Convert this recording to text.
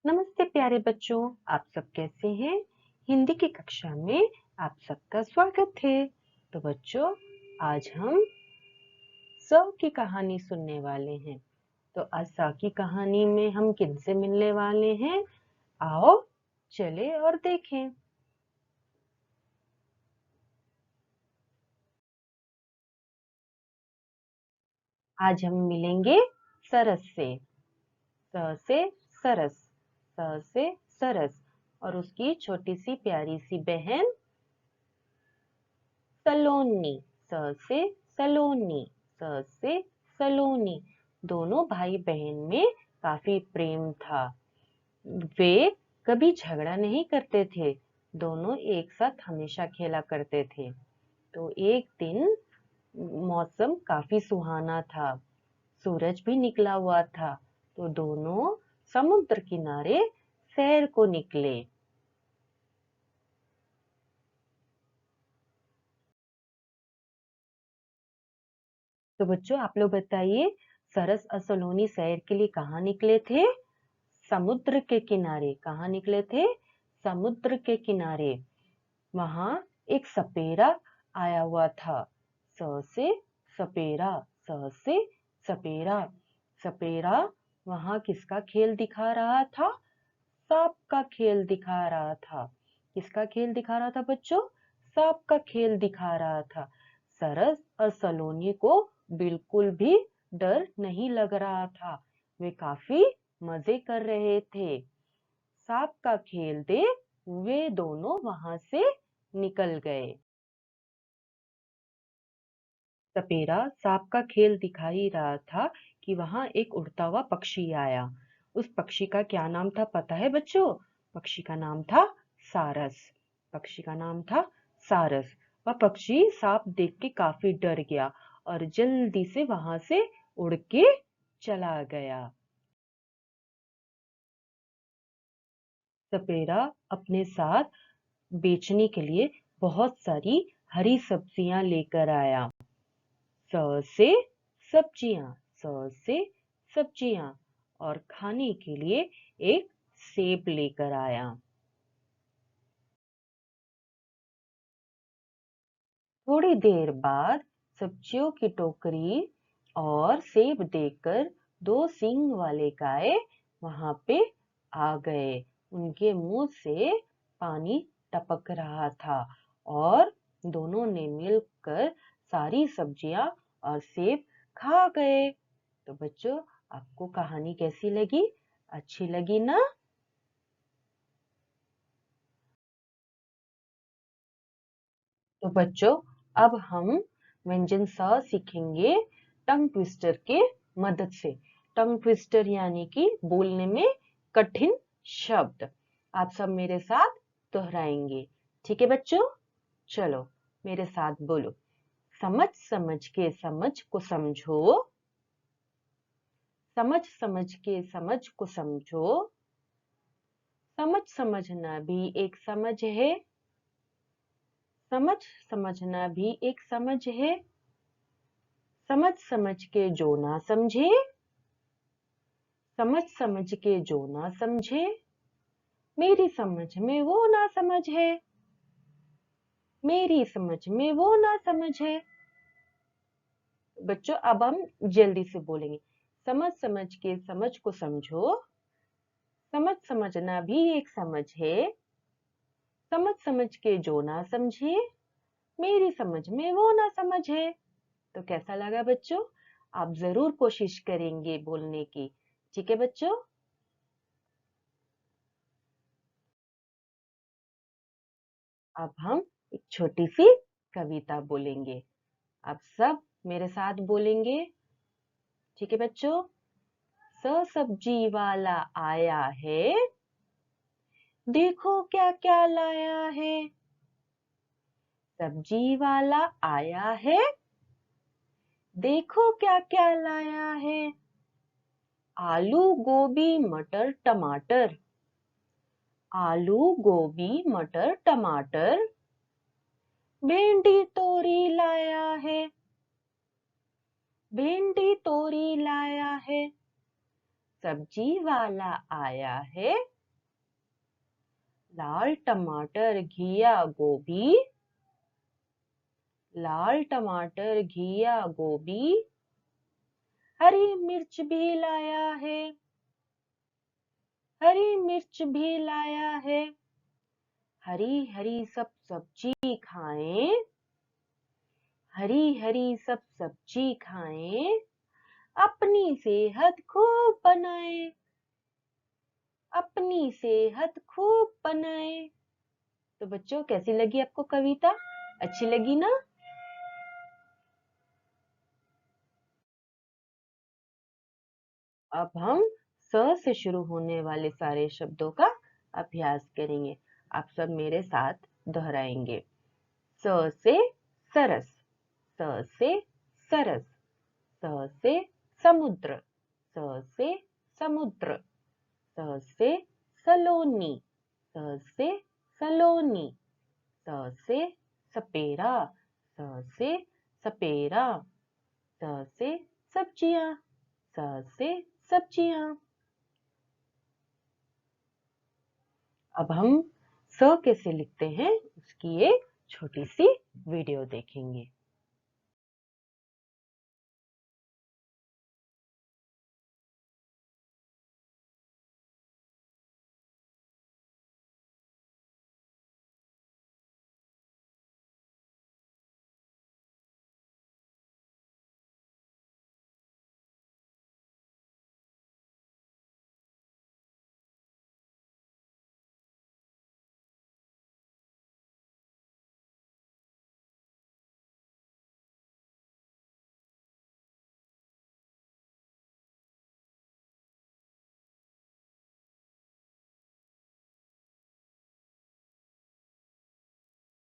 नमस्ते प्यारे बच्चों, आप सब कैसे हैं? हिंदी की कक्षा में आप सबका स्वागत है। तो बच्चों, आज हम स की कहानी सुनने वाले हैं। तो आज स की कहानी में हम किनसे मिलने वाले हैं? आओ चले और देखें। आज हम मिलेंगे सरस से। स से सरस, स से सरस और उसकी छोटी सी प्यारी सी बहन सलोनी। स से सलोनी, स से सलोनी। दोनों भाई बहन में काफी प्रेम था। वे कभी झगड़ा नहीं करते थे। दोनों एक साथ हमेशा खेला करते थे। तो एक दिन मौसम काफी सुहाना था। सूरज भी निकला हुआ था। तो दोनों समुद्र किनारे सैर को निकले। तो बच्चों, आप लोग बताइए, सरस और सलोनी सैर के लिए कहाँ निकले थे? समुद्र के किनारे। कहाँ निकले थे? समुद्र के किनारे। वहां एक सपेरा आया हुआ था। स से सपेरा, स से सपेरा। सपेरा वहां किसका खेल दिखा रहा था? सांप का खेल दिखा रहा था। किसका खेल दिखा रहा था बच्चों? सांप का खेल दिखा रहा था। सरस और सलोनी को बिल्कुल भी डर नहीं लग रहा था। वे काफी मजे कर रहे थे। सांप का खेल देख वे दोनों वहां से निकल गए। सपेरा सांप का खेल दिखा ही रहा था कि वहां एक उड़ता हुआ पक्षी आया। उस पक्षी का क्या नाम था पता है बच्चों? पक्षी का नाम था सारस। पक्षी का नाम था सारस। वह पक्षी सांप देख के काफी डर गया और जल्दी से वहां से उड़ के चला गया। सपेरा अपने साथ बेचने के लिए बहुत सारी हरी सब्जियां लेकर आया। स से सब्जियां, स से सब्जियां। और खाने के लिए एक सेब लेकर आया। थोड़ी देर बाद सब्जियों की टोकरी और सेब देखकर दो सींग वाले गाय वहां पे आ गए। उनके मुंह से पानी टपक रहा था और दोनों ने मिलकर सारी सब्जियां और सेब खा गए। तो बच्चों, आपको कहानी कैसी लगी? अच्छी लगी ना? तो बच्चों, अब हम व्यंजन स सीखेंगे टंग ट्विस्टर के मदद से। टंग ट्विस्टर यानी कि बोलने में कठिन शब्द। आप सब मेरे साथ दोहराएंगे। ठीक है बच्चों? चलो मेरे साथ बोलो। समझ समझ के समझ को समझो। समझ समझ के समझ को समझो। समझ समझना भी एक समझ है। समझ समझना भी एक समझ है। समझ समझ के जो ना समझे, समझ समझ के जो ना समझे, मेरी समझ में वो ना समझ है। मेरी समझ में वो ना समझ है। बच्चों, अब हम जल्दी से बोलेंगे। समझ समझ के समझ को समझो। समझ समझना भी एक समझ है। समझ समझ के जो ना समझे, मेरी समझ में वो ना समझ है। तो कैसा लगा बच्चों? आप जरूर कोशिश करेंगे बोलने की। ठीक है बच्चों? अब हम एक छोटी सी कविता बोलेंगे। आप सब मेरे साथ बोलेंगे। ठीक है बच्चों? स सब्जी वाला आया है, देखो क्या क्या लाया है। सब्जी वाला आया है, देखो क्या क्या लाया है। आलू गोभी मटर टमाटर, आलू गोभी मटर टमाटर, भिंडी तोरी लाया है, भिंडी तोरी लाया है। सब्जी वाला आया है, लाल टमाटर घिया गोभी, लाल टमाटर घिया गोभी, हरी मिर्च भी लाया है, हरी मिर्च भी लाया है, हरी हरी सब सब्जी खाएं, हरी हरी सब सब्जी खाएं, अपनी सेहत खूब बनाएं, अपनी सेहत खूब बनाएं। तो बच्चों कैसी लगी आपको कविता? अच्छी लगी ना? अब हम स से शुरू होने वाले सारे शब्दों का अभ्यास करेंगे। आप सब मेरे साथ दोहराएंगे। स से सरस, स से सरस, स से समुद्र, स से समुद्र, स से सलोनी, स से सलोनी, स से सपेरा, स से सपेरा, स से सब्जियां, स से सब्जियां। अब हम स कैसे लिखते हैं उसकी एक छोटी सी वीडियो देखेंगे।